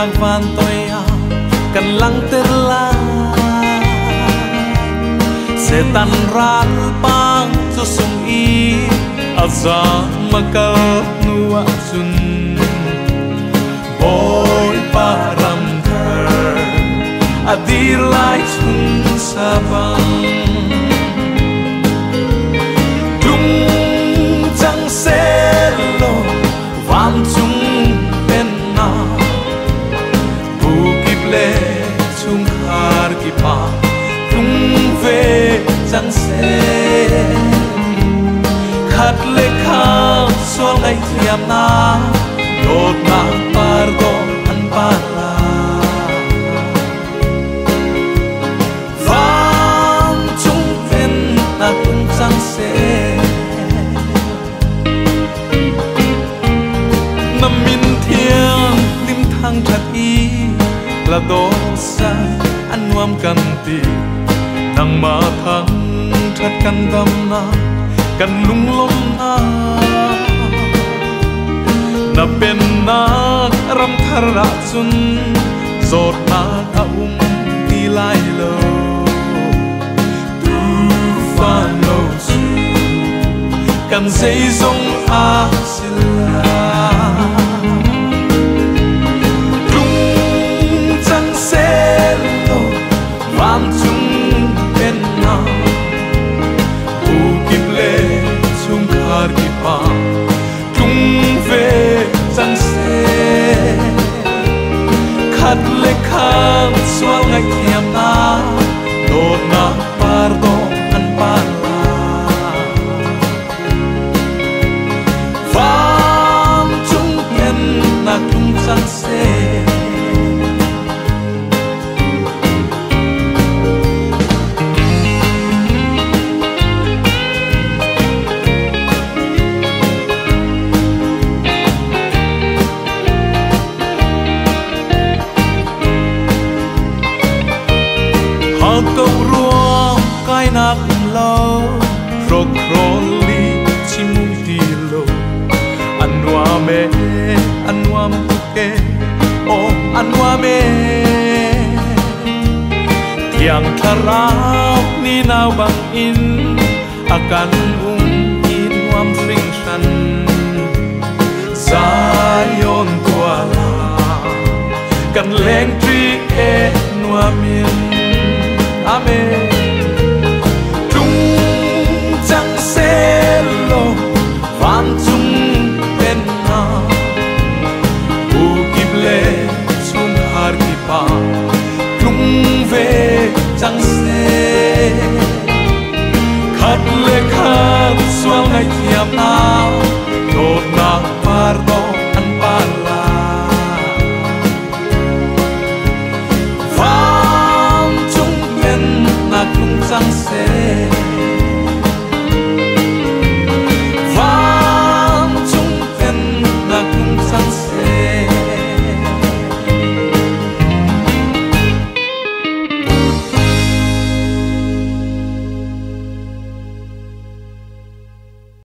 nag van toya kan lang terla setan rat pang susung i aza makal nuwa sun boy param thar adir lai chung sabang tung chang selo vam chung penna bukip le chung khar ki pa tung ve chang se khát lệ khao xoa ngày thiam na đột na pardo an pala vam chung ven na tung chang se na min thiang lim thang that i la do sa an nuam kan ti nang ma thang that kan dam na kan lung lom na pen na ram thara chun zot na ka ti lai lo tu fa no su kan sei zong a sila lung chang se lo vam chung pen na chung khar ki pa tung ve chang se khát lệ khang swal ngai thiam na dot na pardo an pala vam chung pen na tung chang se câu ruộng cái nát lâu rок roli chimung ti lo anwa me o anwa me tiang tharau ni nau bang in akan in wam sring san Zion tuala kan leng tri e nuamin Amen. Tung chang se lo vam chung pen na bukip le chung har ki pa tung ve chang se khát le khát swal ngai thiam na dot na pardo an pala chung pen na tung chang se